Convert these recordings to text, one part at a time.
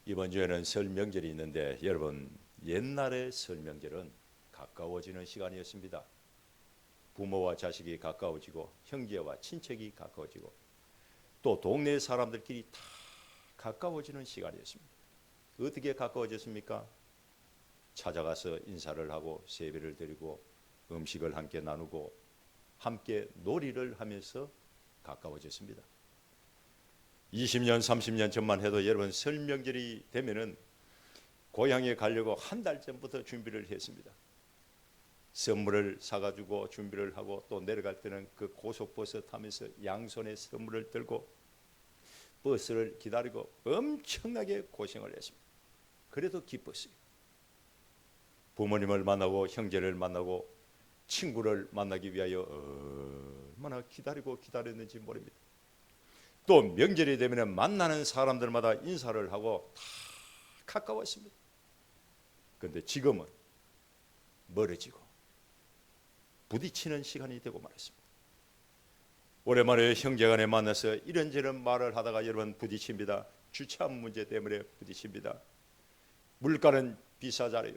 이번 주에는 설 명절이 있는데 여러분, 옛날의 설 명절은 가까워지는 시간이었습니다. 부모와 자식이 가까워지고 형제와 친척이 가까워지고 또 동네 사람들끼리 다 가까워지는 시간이었습니다. 어떻게 가까워졌습니까? 찾아가서 인사를 하고 세배를 드리고 음식을 함께 나누고 함께 놀이를 하면서 가까워졌습니다. 20년, 30년 전만 해도 여러분, 설 명절이 되면은 고향에 가려고 한 달 전부터 준비를 했습니다. 선물을 사가지고 준비를 하고 또 내려갈 때는 그 고속버스 타면서 양손에 선물을 들고 버스를 기다리고 엄청나게 고생을 했습니다. 그래도 기뻤어요. 부모님을 만나고 형제를 만나고 친구를 만나기 위하여 얼마나 기다리고 기다렸는지 모릅니다. 또 명절이 되면 만나는 사람들마다 인사를 하고 다 가까웠습니다. 그런데 지금은 멀어지고 부딪히는 시간이 되고 말았습니다. 오랜만에 형제간에 만나서 이런저런 말을 하다가 여러분 부딪힙니다. 주차 문제 때문에 부딪힙니다. 물가는 비싸잖아요.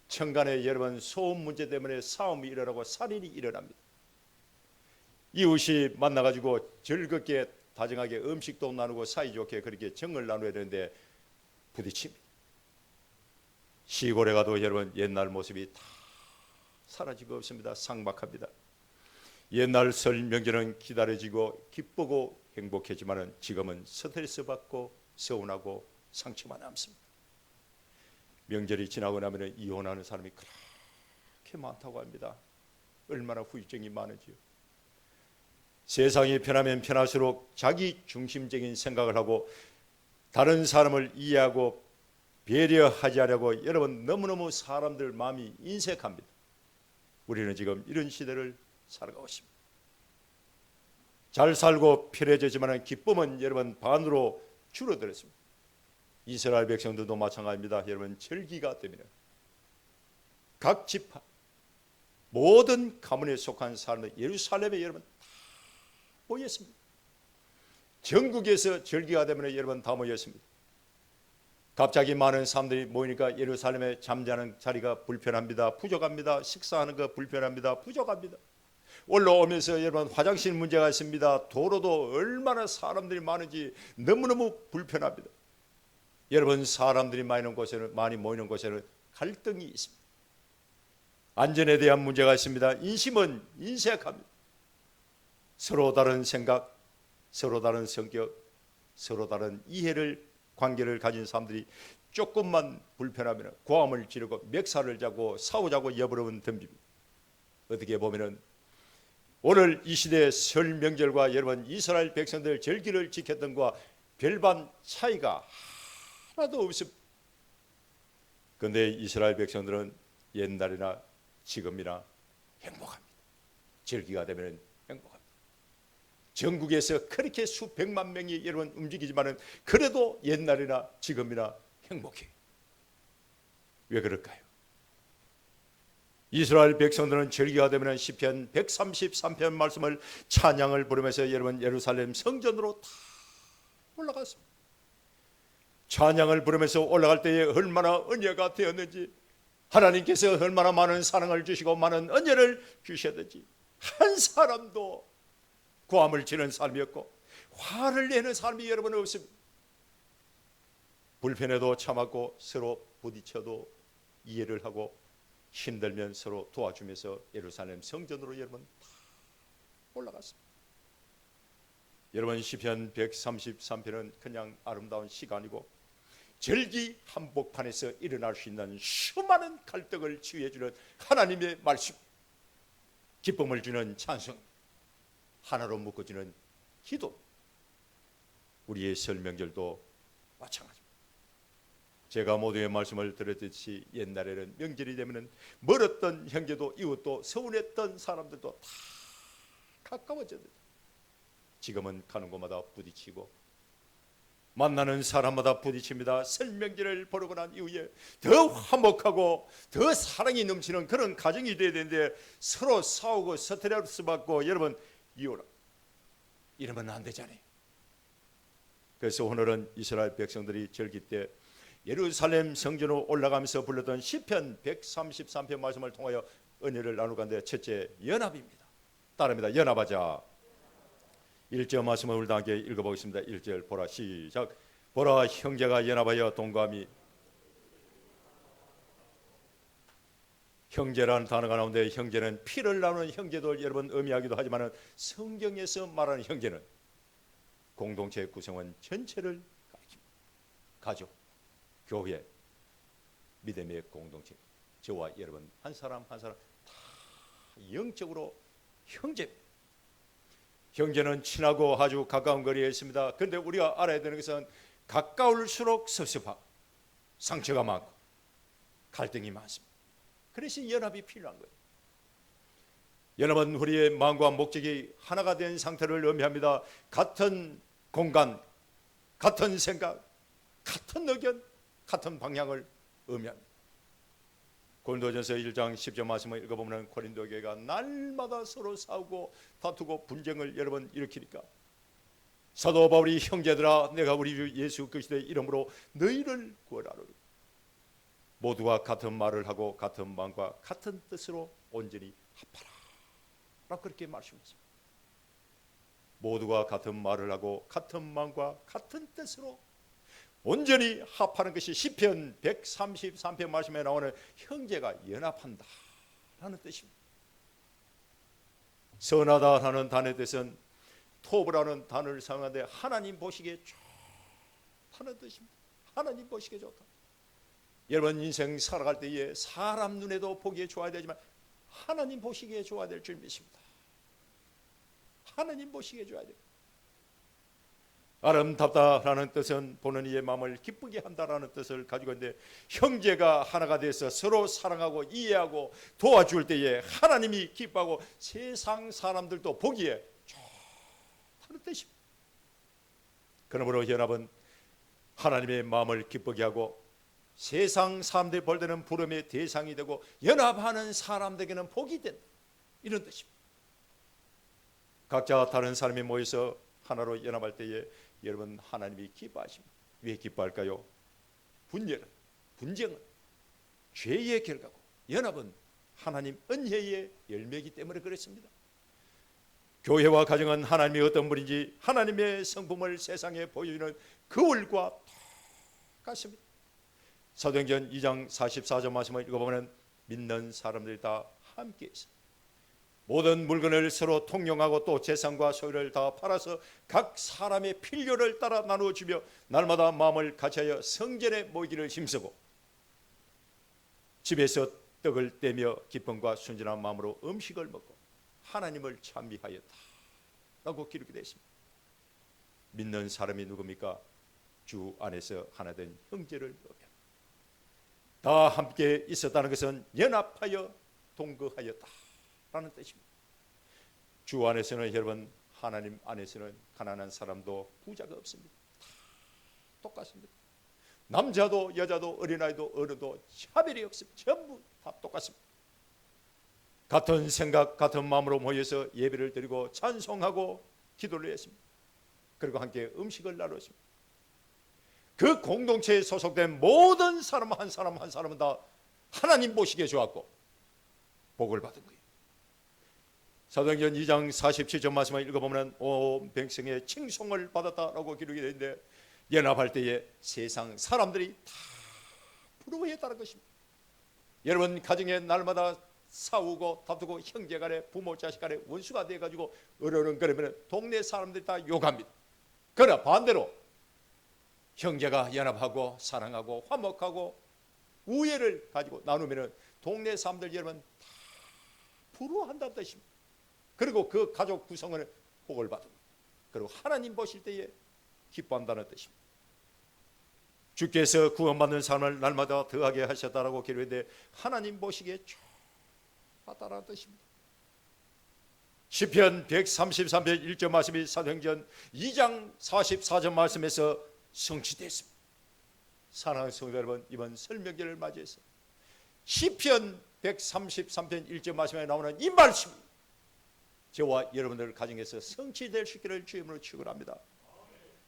천간에 여러분 소음 문제 때문에 싸움이 일어나고 살인이 일어납니다. 이웃이 만나가지고 즐겁게 다정하게 음식도 나누고 사이좋게 그렇게 정을 나눠야 되는데 부딪힙니다. 시골에 가도 여러분 옛날 모습이 다 사라지고 없습니다. 삭막합니다. 옛날 설 명절은 기다려지고 기쁘고 행복했지만 지금은 스트레스 받고 서운하고 상처만 남습니다. 명절이 지나고 나면 이혼하는 사람이 그렇게 많다고 합니다. 얼마나 후유증이 많은지요. 세상이 편하면 편할수록 자기 중심적인 생각을 하고 다른 사람을 이해하고 배려하지 않으려고 여러분 너무너무 사람들 마음이 인색합니다. 우리는 지금 이런 시대를 살아가고 있습니다. 잘 살고 편해졌지만 기쁨은 여러분 반으로 줄어들었습니다. 이스라엘 백성들도 마찬가지입니다. 여러분 절기가 되면 각 지파 모든 가문에 속한 사람들 예루살렘에 여러분 다 모였습니다. 전국에서 절기가 되면 여러분 다 모였습니다. 갑자기 많은 사람들이 모이니까 예루살렘에 잠자는 자리가 불편합니다. 부족합니다. 식사하는 거 불편합니다. 부족합니다. 올라오면서 여러분 화장실 문제가 있습니다. 도로도 얼마나 사람들이 많은지 너무너무 불편합니다. 여러분 사람들이 많이 모이는 곳에는 갈등이 있습니다. 안전에 대한 문제가 있습니다. 인심은 인색합니다. 서로 다른 생각, 서로 다른 성격, 서로 다른 관계를 가진 사람들이 조금만 불편하면 고함을 지르고 멱살을 잡고 싸우자고 여부러분 덤빕니다. 어떻게 보면은 오늘 이 시대의 설 명절과 여러분 이스라엘 백성들 절기를 지켰던 것과 별반 차이가 하나도 없습니다. 그런데 이스라엘 백성들은 옛날이나 지금이나 행복합니다. 절기가 되면 행복합니다. 전국에서 그렇게 수백만 명이 여러분 움직이지만은 그래도 옛날이나 지금이나 행복해요. 왜 그럴까요? 이스라엘 백성들은 절기가 되면 시편 133편 말씀을 찬양을 부르면서 여러분 예루살렘 성전으로 다 올라갔습니다. 찬양을 부르면서 올라갈 때에 얼마나 은혜가 되었는지, 하나님께서 얼마나 많은 사랑을 주시고 많은 은혜를 주셨는지, 한 사람도 고함을 지는 사람이었고 화를 내는 사람이 여러분 없습니다. 불편해도 참았고 서로 부딪혀도 이해를 하고 힘들면 서로 도와주면서 예루살렘 성전으로 여러분 다 올라갔습니다. 여러분 시편 133편은 그냥 아름다운 시간이고 절기 한복판에서 일어날 수 있는 수많은 갈등을 치유해 주는 하나님의 말씀, 기쁨을 주는 찬송, 하나로 묶어주는 기도. 우리의 설 명절도 마찬가지입니다. 제가 모두의 말씀을 들었듯이 옛날에는 명절이 되면 멀었던 형제도 이웃도 서운했던 사람들도 다 가까워졌는데 지금은 가는 곳마다 부딪히고 만나는 사람마다 부딪힙니다. 설 명절을 보내고 난 이후에 더 화목하고 더 사랑이 넘치는 그런 가정이 되어야 되는데 서로 싸우고 스트레스 받고 여러분 이러면 안 되잖아요. 그래서 오늘은 이스라엘 백성들이 절기 때 예루살렘 성전으로 올라가면서 불렀던 시편 133편 말씀을 통하여 은혜를 나누건데, 첫째 연합입니다. 따릅니다. 연합하자. 1절 말씀을 우리 함께 읽어보겠습니다. 1절 보라, 시작. 보라, 형제가 연합하여 동감이. 형제라는 단어가 나오는데, 형제는 피를 나누는 형제들 여러분 의미하기도 하지만 성경에서 말하는 형제는 공동체의 구성원 전체를 가족, 교회, 믿음의 공동체, 저와 여러분 한 사람 한 사람 다 영적으로 형제입니다. 형제는 친하고 아주 가까운 거리에 있습니다. 그런데 우리가 알아야 되는 것은 가까울수록 섭섭하고 상처가 많고 갈등이 많습니다. 그래서 연합이 필요한 거예요. 연합은 우리의 마음과 목적이 하나가 된 상태를 의미합니다. 같은 공간, 같은 생각, 같은 의견, 같은 방향을 의미합니다. 고린도전서 1장 10절 말씀을 읽어보면 고린도 교회가 날마다 서로 싸우고 다투고 분쟁을 여러 번 일으키니까 사도 바울이 형제들아, 내가 우리 주 예수 그리스도의 이름으로 너희를 구원하노니 모두가 같은 말을 하고 같은 마음과 같은 뜻으로 온전히 합하라 라고 그렇게 말씀했습니다. 모두가 같은 말을 하고 같은 마음과 같은 뜻으로 온전히 합하는 것이 시편 133편 말씀에 나오는 형제가 연합한다 라는 뜻입니다. 선하다라는 단어의 뜻은 토브라는 단어를 사용하는데 하나님 보시기에 좋다는 뜻입니다. 하나님 보시기에 좋다. 여러분 인생 살아갈 때에 사람 눈에도 보기에 좋아야 되지만 하나님 보시기에 좋아야 될 줄 믿습니다. 하나님 보시기에 좋아야 돼요. 아름답다라는 뜻은 보는 이의 마음을 기쁘게 한다라는 뜻을 가지고 있는데, 형제가 하나가 돼서 서로 사랑하고 이해하고 도와줄 때에 하나님이 기뻐하고 세상 사람들도 보기에 좋다는 뜻입니다. 그러므로 연합은 하나님의 마음을 기쁘게 하고 세상 사람들이 볼 때는 부름의 대상이 되고 연합하는 사람들에게는 복이 된다, 이런 뜻입니다. 각자 다른 사람이 모여서 하나로 연합할 때에 여러분 하나님이 기뻐하십니다. 왜 기뻐할까요? 분쟁은 죄의 결과고 연합은 하나님 은혜의 열매이기 때문에 그렇습니다. 교회와 가정은 하나님이 어떤 분인지 하나님의 성품을 세상에 보여주는 거울과 똑같습니다. 사도행전 2장 44절 말씀을 읽어보면 믿는 사람들이 다 함께 있습니다. 모든 물건을 서로 통용하고 또 재산과 소유를 다 팔아서 각 사람의 필요를 따라 나누어 주며 날마다 마음을 같이하여 성전에 모이기를 힘쓰고 집에서 떡을 떼며 기쁨과 순전한 마음으로 음식을 먹고 하나님을 찬미하였다 라고 기록이 되어 있습니다. 믿는 사람이 누굽니까? 주 안에서 하나된 형제를 의미합니다. 다 함께 있었다는 것은 연합하여 동거하였다 라는 뜻입니다. 주 안에서는 여러분 하나님 안에서는 가난한 사람도 부자가 없습니다. 다 똑같습니다. 남자도 여자도 어린아이도 어른도 차별이 없습니다. 전부 다 똑같습니다. 같은 생각 같은 마음으로 모여서 예배를 드리고 찬송하고 기도를 했습니다. 그리고 함께 음식을 나눴습니다. 그 공동체에 소속된 모든 사람 한 사람 한 사람은 다 하나님 보시기에 좋았고 복을 받은 거예요. 사도행전 2장 47절 말씀을 읽어보면 온 백성의 칭송을 받았다라고 기록이 되어 있는데, 연합할 때에 세상 사람들이 다 부러워했다는 것입니다. 여러분 가정에 날마다 싸우고 다투고 형제간에 부모 자식간에 원수가 돼가지고 어른거리면 동네 사람들이 다 욕합니다. 그러나 반대로 형제가 연합하고 사랑하고 화목하고 우애를 가지고 나누면 동네 사람들 여러분 다 부러워한다는 뜻입니다. 그리고 그 가족 구성원의 복을 받습니다. 그리고 하나님 보실 때에 기뻐한다는 뜻입니다. 주께서 구원받는 삶을 날마다 더하게 하셨다라고 기록했는데 하나님 보시기에 좋다라는 뜻입니다. 시편 133편 1절 말씀이 사도행전 2장 44절 말씀에서 성취됐습니다. 사랑하는 성도 여러분, 이번 설명절을 맞이해서 시편 133편 1절 말씀에 나오는 이 말씀이 저와 여러분들 가정에서 성취될 수 있기를 주님으로 축원합니다.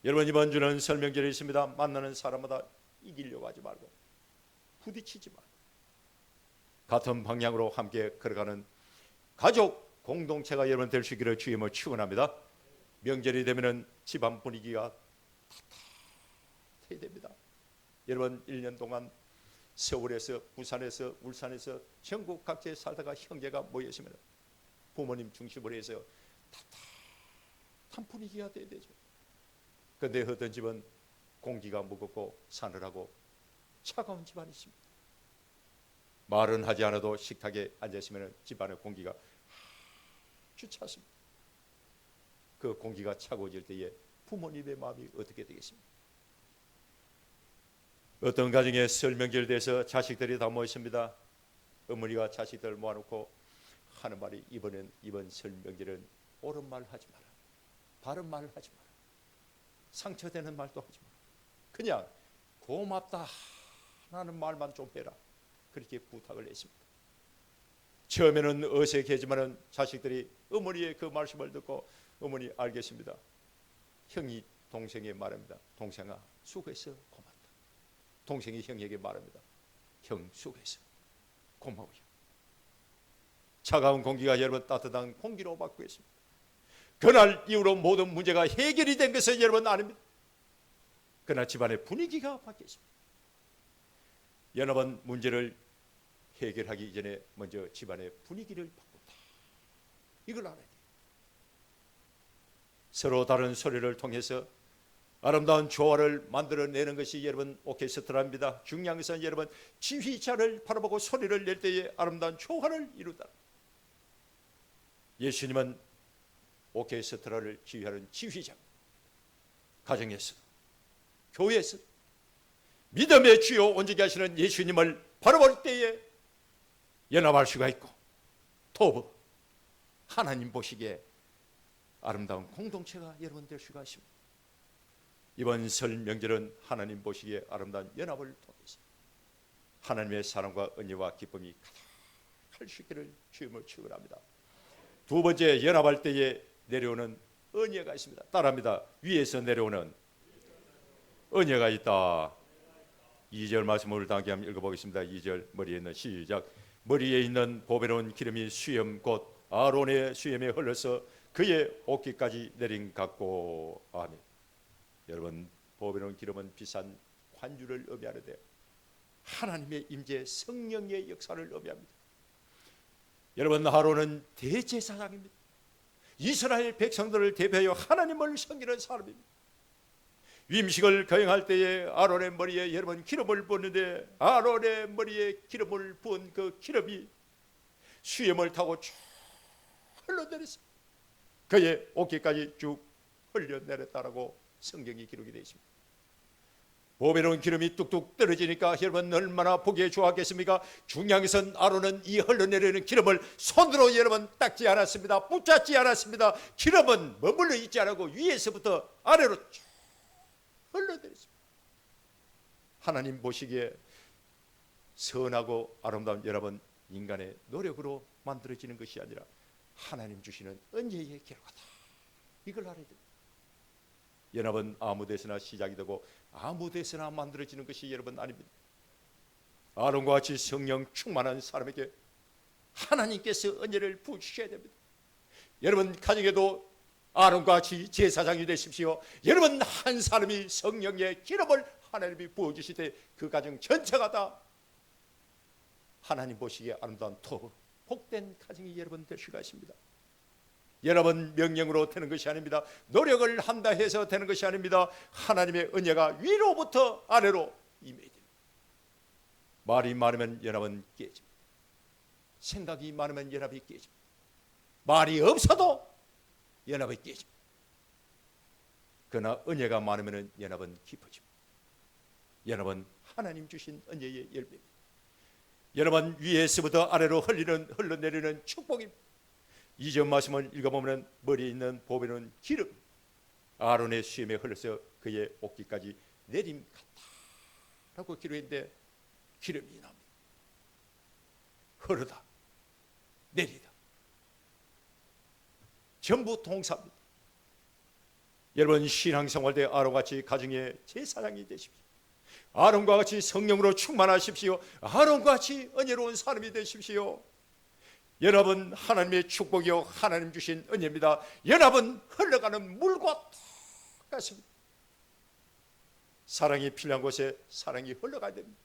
여러분, 이번 주는 설명절이 있습니다. 만나는 사람마다 이기려고 하지 말고 부딪히지 말고 같은 방향으로 함께 걸어가는 가족 공동체가 여러분 될 수 있기를 주님을 축원합니다. 명절이 되면은 집안 분위기가 따뜻해야 됩니다. 여러분, 1년 동안 서울에서, 부산에서, 울산에서 전국 각지에 살다가 형제가 모였으면 부모님 중심으로 해서 따뜻한 분위기가 돼야 되죠. 그런데 어떤 집은 공기가 무겁고 사늘하고 차가운 집안이 있습니다. 말은 하지 않아도 식탁에 앉아있으면 집안의 공기가 아주 차습니다. 그 공기가 차가워질 때에 부모님의 마음이 어떻게 되겠습니까? 어떤 가정에 설 명절 돼서 자식들이 다 모여 있습니다. 어머니가 자식들 모아놓고 하는 말이, 이번 설 명절은 옳은 말 하지 마라, 바른 말 하지 마라, 상처되는 말도 하지 마라, 그냥 고맙다 하는 말만 좀 해라, 그렇게 부탁을 했습니다. 처음에는 어색하지만은 자식들이 어머니의 그 말씀을 듣고, 어머니 알겠습니다, 형이 동생에게 말합니다, 동생아 수고해서 고맙다. 동생이 형에게 말합니다, 형 수고해서 고마워요. 차가운 공기가 여러분 따뜻한 공기로 바꾸겠습니다. 그날 이후로 모든 문제가 해결이 된 것은 여러분 아닙니다. 그러나 집안의 분위기가 바뀌었습니다. 여러분, 문제를 해결하기 전에 먼저 집안의 분위기를 바꾼다, 이걸 알아야 돼요. 서로 다른 소리를 통해서 아름다운 조화를 만들어내는 것이 여러분 오케스트라입니다. 중요한 것은 여러분 지휘자를 바라보고 소리를 낼 때에 아름다운 조화를 이루다. 예수님은 오케스트라를 지휘하는 지휘자, 가정에서, 교회에서 믿음의 주요 온전히 하시는 예수님을 바라볼 때에 연합할 수가 있고, 또 하나님 보시기에 아름다운 공동체가 여러분 될 수가 있습니다. 이번 설 명절은 하나님 보시기에 아름다운 연합을 통해서 하나님의 사랑과 은혜와 기쁨이 가득할 수 있기를 주님을 축원합니다. 두 번째, 연합할 때에 내려오는 은혜가 있습니다. 따라합니다. 위에서 내려오는 은혜가 있다. 2절 말씀을 다시 한번 읽어보겠습니다. 2절 머리에 있는 시작. 머리에 있는 보배로운 기름이 수염 곧 아론의 수염에 흘러서 그의 옷깃까지 내린 같고. 아멘. 여러분, 보배로운 기름은 비싼 관주를 의미하는데 하나님의 임재, 성령의 역사를 의미합니다. 여러분, 아론은 대제사장입니다. 이스라엘 백성들을 대표하여 하나님을 섬기는 사람입니다. 위임식을 거행할 때에 아론의 머리에 여러분 기름을 부었는데, 아론의 머리에 기름을 부은 그 기름이 수염을 타고 쭉 흘러내렸습니다. 그의 옷깃까지 쭉 흘러내렸다라고 성경이 기록이 되어 있습니다. 보배로운 기름이 뚝뚝 떨어지니까 여러분 얼마나 보기에 좋았겠습니까? 중요한 것은 아론은 이 흘러내리는 기름을 손으로 여러분 닦지 않았습니다. 붙잡지 않았습니다. 기름은 머물러 있지 않고 위에서부터 아래로 쭉 흘러내렸습니다. 하나님 보시기에 선하고 아름다운 여러분, 인간의 노력으로 만들어지는 것이 아니라 하나님 주시는 은혜의 결과다, 이걸 알아야 됩니다. 연합은 아무 데서나 시작이 되고 아무 데서나 만들어지는 것이 여러분 아닙니다. 아론과 같이 성령 충만한 사람에게 하나님께서 은혜를 부으셔야 됩니다. 여러분 가정에도 아론과 같이 제사장이 되십시오. 여러분 한 사람이 성령의 기름을 하나님이 부어주실 때 그 가정 전체가 다 하나님 보시기에 아름다운 복된 가정이 여러분 될 수가 있습니다. 여러분 명령으로 되는 것이 아닙니다. 노력을 한다 해서 되는 것이 아닙니다. 하나님의 은혜가 위로부터 아래로 임해야 됩니다. 말이 많으면 연합은 깨집니다. 생각이 많으면 연합이 깨집니다. 말이 없어도 연합이 깨집니다. 그러나 은혜가 많으면 연합은 깊어집니다. 연합은 하나님 주신 은혜의 열매입니다. 여러분 위에서부터 아래로 흘러내리는 축복입니다. 2절 말씀을 읽어보면 머리에 있는 보배로운 기름, 아론의 수염에 흘러서 그의 옷깃까지 내림 같다라고 기록했는데 기름이 납니다. 흐르다, 내리다, 전부 동사입니다. 여러분 신앙생활 때 아론같이 가정의 제사장이 되십시오. 아론과 같이 성령으로 충만하십시오. 아론과 같이 은혜로운 사람이 되십시오. 연합은 하나님의 축복이요 하나님 주신 은혜입니다. 연합은 흘러가는 물과 똑같습니다. 사랑이 필요한 곳에 사랑이 흘러가야 됩니다.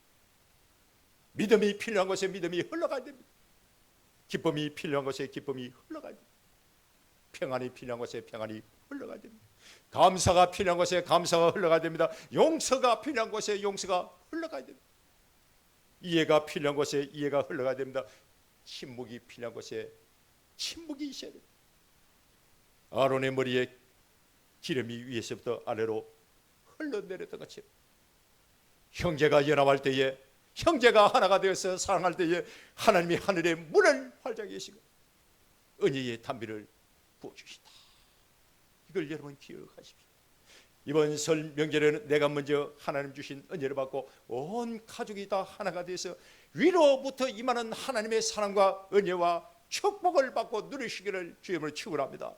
믿음이 필요한 곳에 믿음이 흘러가야 됩니다. 기쁨이 필요한 곳에 기쁨이 흘러가야 됩니다. 평안이 필요한 곳에 평안이 흘러가야 됩니다. 감사가 필요한 곳에 감사가 흘러가야 됩니다. 용서가 필요한 곳에 용서가 흘러가야 됩니다. 이해가 필요한 곳에 이해가 흘러가야 됩니다. 침묵이 필요한 곳에 침묵이 있어야 됩니다. 아론의 머리에 기름이 위에서부터 아래로 흘러내렸던 것처럼 형제가 연합할 때에, 형제가 하나가 되어서 사랑할 때에 하나님이 하늘의 문을 활짝 여시고 은혜의 담비를 부어주시다. 이걸 여러분 기억하십시오. 이번 설 명절에는 내가 먼저 하나님 주신 은혜를 받고 온 가족이 다 하나가 돼서 위로부터 임하는 하나님의 사랑과 은혜와 축복을 받고 누리시기를 주님으로 축원합니다.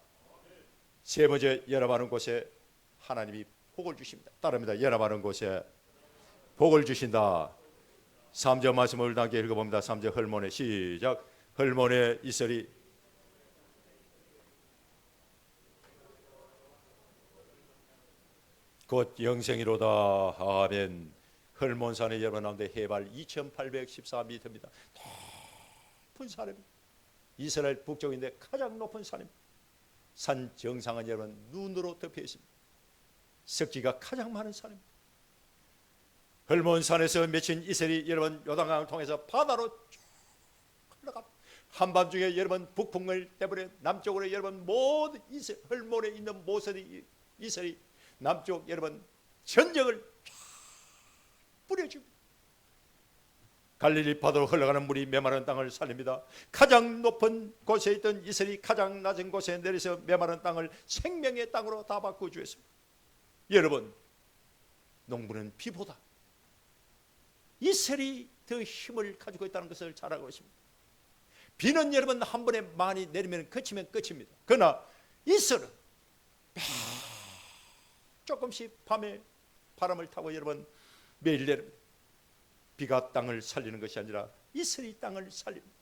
세 번째, 연합하는 곳에 하나님이 복을 주십니다. 따릅니다. 연합하는 곳에 복을 주신다. 3절 말씀을 함께 읽어봅니다. 3절 헐몬의 시작. 헐몬의 이슬이 곧 영생이로다. 아멘. 헐몬산의 여러분 가운데 해발 2814m입니다. 높은 산입니다. 이스라엘 북쪽인데 가장 높은 산입니다. 산 정상은 여러분 눈으로 덮여 있습니다. 습지가 가장 많은 산입니다. 헐몬산에서 맺힌 이슬이 여러분 요단강을 통해서 바다로 쭉 흘러갑니다. 한밤중에 여러분 북풍을 떼버려 남쪽으로 여러분 모든 이슬, 헐몬에 있는 모든 이슬이 남쪽 여러분 전역을 쫙 뿌려줍니다. 갈릴리 바다로 흘러가는 물이 메마른 땅을 살립니다. 가장 높은 곳에 있던 이슬이 가장 낮은 곳에 내려서 메마른 땅을 생명의 땅으로 다 바꿔주었습니다. 여러분, 농부는 비보다 이슬이 더 힘을 가지고 있다는 것을 잘 알고 있습니다. 비는 여러분 한 번에 많이 내리면 그치면 끝입니다. 그러나 이슬은 조금씩 밤에 바람을 타고 여러분 매일 내립니다. 비가 땅을 살리는 것이 아니라 이슬이 땅을 살립니다.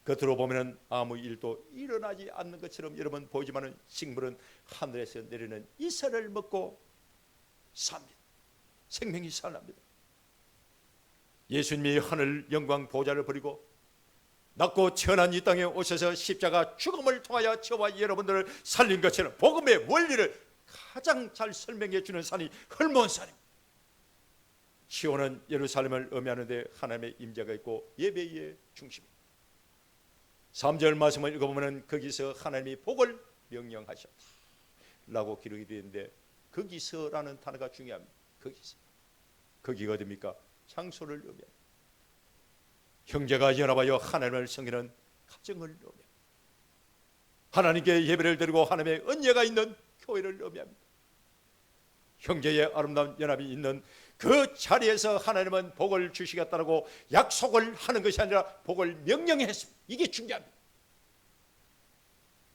겉으로 보면 아무 일도 일어나지 않는 것처럼 여러분 보이지만 식물은 하늘에서 내리는 이슬을 먹고 삽니다. 생명이 살아납니다. 예수님이 하늘 영광 보좌를 버리고 낮고 천한 이 땅에 오셔서 십자가 죽음을 통하여 저와 여러분들을 살린 것처럼 복음의 원리를 가장 잘 설명해 주는 산이 헐몬산입니다. 시온은 예루살렘을 의미하는데 하나님의 임재가 있고 예배의 중심입니다. 3절 말씀을 읽어보면 거기서 하나님이 복을 명령하셨다 라고 기록이 되어 있는데 거기서라는 단어가 중요합니다. 거기서. 거기가 어디입니까? 장소를 의미합니다. 형제가 연합하여 하나님을 섬기는 가정을 의미합니다. 하나님께 예배를 드리고 하나님의 은혜가 있는 교회를 의미합니다. 형제의 아름다운 연합이 있는 그 자리에서 하나님은 복을 주시겠다고 약속을 하는 것이 아니라 복을 명령했습니다. 이게 중요합니다.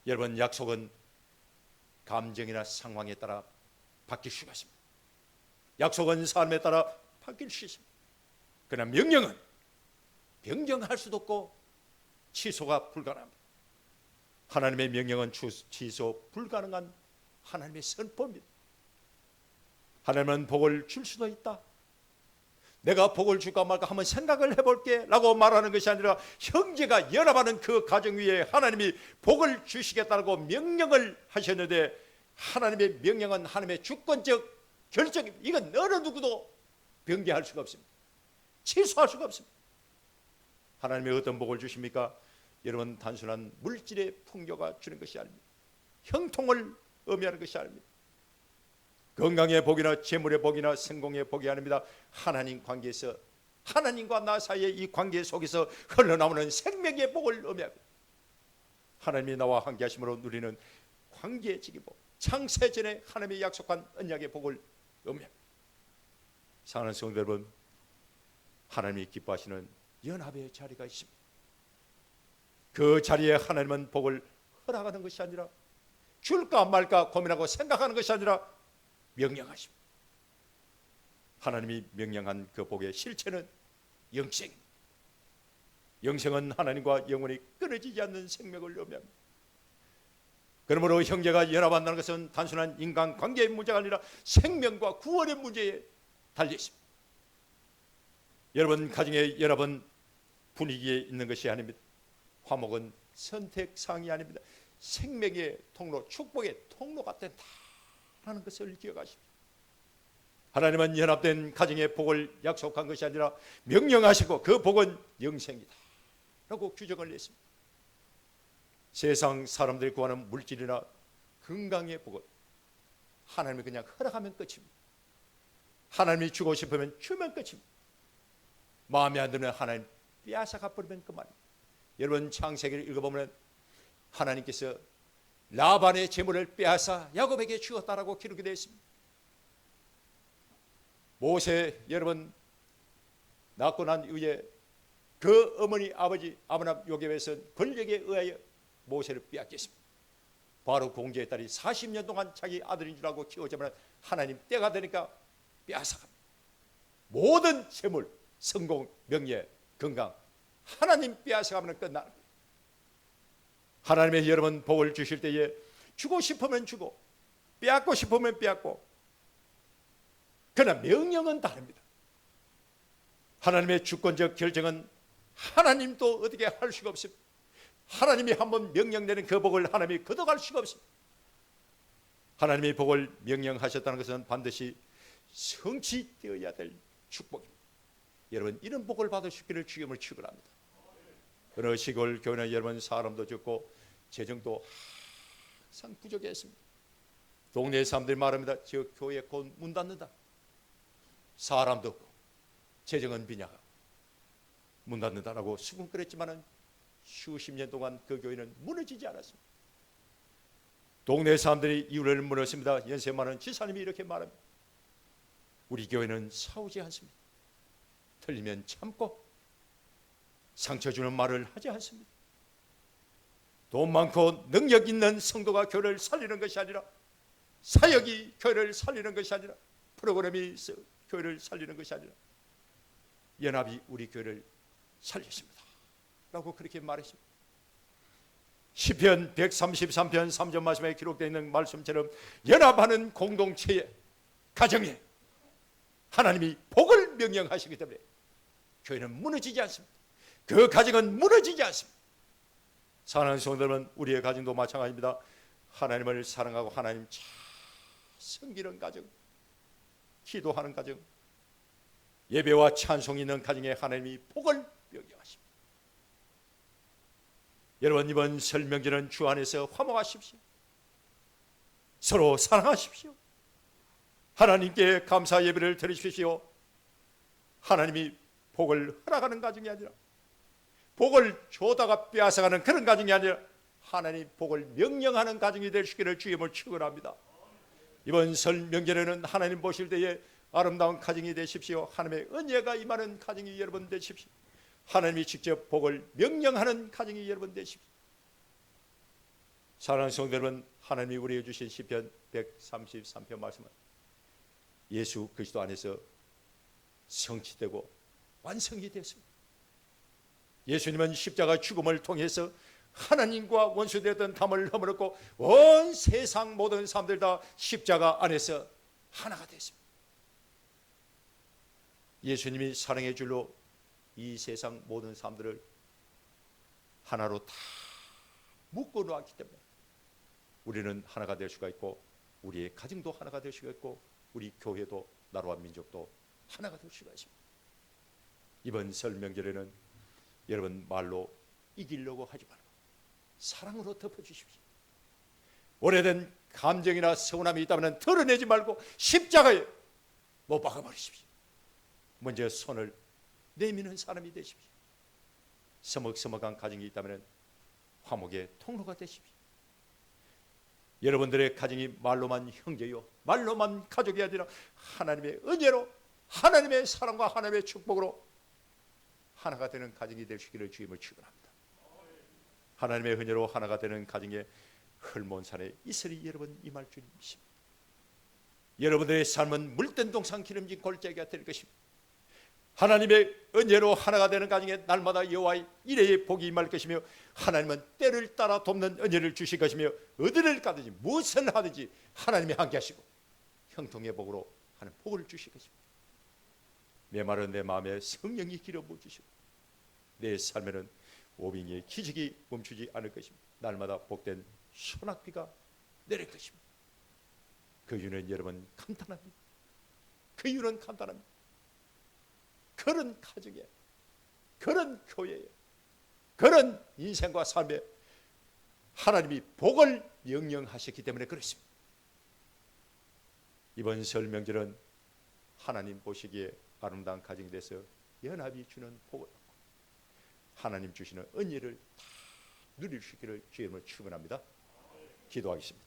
여러분, 약속은 감정이나 상황에 따라 바뀔 수가 있습니다. 약속은 삶에 따라 바뀔 수 있습니다. 그러나 명령은 변경할 수도 없고 취소가 불가능합니다. 하나님의 명령은 취소 불가능한 하나님의 선포입니다. 하나님은 복을 줄 수도 있다. 내가 복을 줄까 말까 한번 생각을 해볼게 라고 말하는 것이 아니라 형제가 연합하는 그 가정 위에 하나님이 복을 주시겠다고 명령을 하셨는데 하나님의 명령은 하나님의 주권적 결정입니다. 이건 어느 누구도 변개할 수가 없습니다. 취소할 수가 없습니다. 하나님이 어떤 복을 주십니까? 여러분, 단순한 물질의 풍요가 주는 것이 아닙니다. 형통을 의미하는 것이 아닙니다. 건강의 복이나 재물의 복이나 성공의 복이 아닙니다. 하나님 관계에서 하나님과 나 사이의 이 관계 속에서 흘러나오는 생명의 복을 의미합니다. 하나님이 나와 함께 하심으로 누리는 관계의 지기복, 창세전에 하나님이 약속한 언약의 복을 의미합니다. 사랑하는 성도 여러분, 하나님이 기뻐하시는 연합의 자리가 있습니다. 그 자리에 하나님은 복을 허락하는 것이 아니라 줄까 말까 고민하고 생각하는 것이 아니라 명령하십니다. 하나님이 명령한 그 복의 실체는 영생입니다. 영생은 하나님과 영원히 끊어지지 않는 생명을 의미합니다. 그러므로 형제가 연합한다는 것은 단순한 인간관계의 문제가 아니라 생명과 구원의 문제에 달려 있습니다. 여러분, 가정의 연합은 분위기에 있는 것이 아닙니다. 화목은 선택사항이 아닙니다. 생명의 통로, 축복의 통로가 된다는 것을 기억하십시오. 하나님은 연합된 가정의 복을 약속한 것이 아니라 명령하시고 그 복은 영생이다 라고 규정을 냈습니다. 세상 사람들이 구하는 물질이나 건강의 복은 하나님이 그냥 허락하면 끝입니다. 하나님이 주고 싶으면 주면 끝입니다. 마음에 안 드는 하나님 빼앗아가 버리면 그만입니다. 여러분, 창세기를 읽어보면 하나님께서 라반의 재물을 빼앗아 야곱에게 주었다라고 기록이 되어 있습니다. 모세, 여러분, 낳고 난 이후에 그 어머니 아버지 아브람 요셉에서는 권력에 의하여 모세를 빼앗겼습니다. 바로 공주의 딸이 40년 동안 자기 아들인 줄 알고 키워지만 하나님 때가 되니까 빼앗아갑니다. 모든 재물, 성공, 명예, 건강 하나님 빼앗아가면 끝나는 거예요. 하나님의 여러분 복을 주실 때에 주고 싶으면 주고 빼앗고 싶으면 빼앗고, 그러나 명령은 다릅니다. 하나님의 주권적 결정은 하나님도 어떻게 할 수가 없습니다. 하나님이 한번 명령되는 그 복을 하나님이 거둬갈 수가 없습니다. 하나님이 복을 명령하셨다는 것은 반드시 성취되어야 될 축복입니다. 여러분, 이런 복을 받을 수 있기를 주님을 축원합니다. 어느 시골 교회는 여러분 사람도 적고 재정도 항상 부족했습니다. 동네 사람들이 말합니다. 저 교회 곧 문 닫는다. 사람도 없고 재정은 빈약하고 문 닫는다라고 수군거렸지만은 수십 년 동안 그 교회는 무너지지 않았습니다. 동네 사람들이 이유를 물었습니다. 연세 많은 지사님이 이렇게 말합니다. 우리 교회는 싸우지 않습니다. 틀리면 참고 상처 주는 말을 하지 않습니다. 돈 많고 능력 있는 성도가 교회를 살리는 것이 아니라, 사역이 교회를 살리는 것이 아니라, 프로그램이 교회를 살리는 것이 아니라 연합이 우리 교회를 살렸습니다 라고 그렇게 말했습니다. 시편 133편 3절 말씀에 기록되어 있는 말씀처럼 연합하는 공동체의 가정에 하나님이 복을 명령하시기 때문에 교회는 무너지지 않습니다. 그 가정은 무너지지 않습니다. 사랑하는 성도들은 우리의 가정도 마찬가지입니다. 하나님을 사랑하고 하나님 잘 섬기는 가정, 기도하는 가정, 예배와 찬송이 있는 가정에 하나님이 복을 명령하십니다. 여러분, 이번 설 명절은 주 안에서 화목하십시오. 서로 사랑하십시오. 하나님께 감사 예배를 드리십시오. 하나님이 복을 허락하는 가정이 아니라, 복을 줘다가 빼앗아가는 그런 가정이 아니라 하나님 복을 명령하는 가정이 될 수 있기를 주님을 축원합니다. 이번 설 명절에는 하나님 보실 때에 아름다운 가정이 되십시오. 하나님의 은혜가 임하는 가정이 여러분 되십시오. 하나님이 직접 복을 명령하는 가정이 여러분 되십시오. 사랑하는 성도 여러분, 하나님이 우리에게 주신 시편 133편 말씀은 예수 그리스도 안에서 성취되고 완성이 됐습니다. 예수님은 십자가 죽음을 통해서 하나님과 원수되었던 담을 허물었고 온 세상 모든 사람들 다 십자가 안에서 하나가 됐습니다. 예수님이 사랑의 줄로 이 세상 모든 사람들을 하나로 다 묶어 놓았기 때문에 우리는 하나가 될 수가 있고, 우리의 가정도 하나가 될 수가 있고, 우리 교회도 나라와 민족도 하나가 될 수가 있습니다. 이번 설 명절에는 여러분 말로 이기려고 하지 말고 사랑으로 덮어주십시오. 오래된 감정이나 서운함이 있다면 털어내지 말고 십자가에 못 박아버리십시오. 먼저 손을 내미는 사람이 되십시오. 서먹서먹한 가정이 있다면 화목의 통로가 되십시오. 여러분들의 가정이 말로만 형제요, 말로만 가족이 아니라 하나님의 은혜로, 하나님의 사랑과 하나님의 축복으로 하나가 되는 가정이 될 수 있기를 주님을 축원합니다. 하나님의 은혜로 하나가 되는 가정에 헐몬산에 이슬이 여러분 임할 줄 믿습니다. 여러분들의 삶은 물된 동상 기름진 골짜기가 될 것입니다. 하나님의 은혜로 하나가 되는 가정에 날마다 여호와의 이레의 복이 임할 것이며, 하나님은 때를 따라 돕는 은혜를 주실 것이며, 어디를 가든지 무엇을 하든지 하나님이 함께 하시고 형통의 복으로 하는 복을 주실 것입니다. 메마른 내 마음에 성령이 기름 부으시고 내 삶에는 오병이의 기적이 멈추지 않을 것입니다. 날마다 복된 소낙비가 내릴 것입니다. 그 이유는 여러분 간단합니다. 그 이유는 간단합니다. 그런 가정에, 그런 교회에, 그런 인생과 삶에 하나님이 복을 명령하셨기 때문에 그렇습니다. 이번 설 명절은 하나님 보시기에 아름다운 가정이 돼서 연합이 주는 복을 받고 하나님 주시는 은혜를 다 누릴 수 있기를 주의 이름으로 축원합니다. 기도하겠습니다.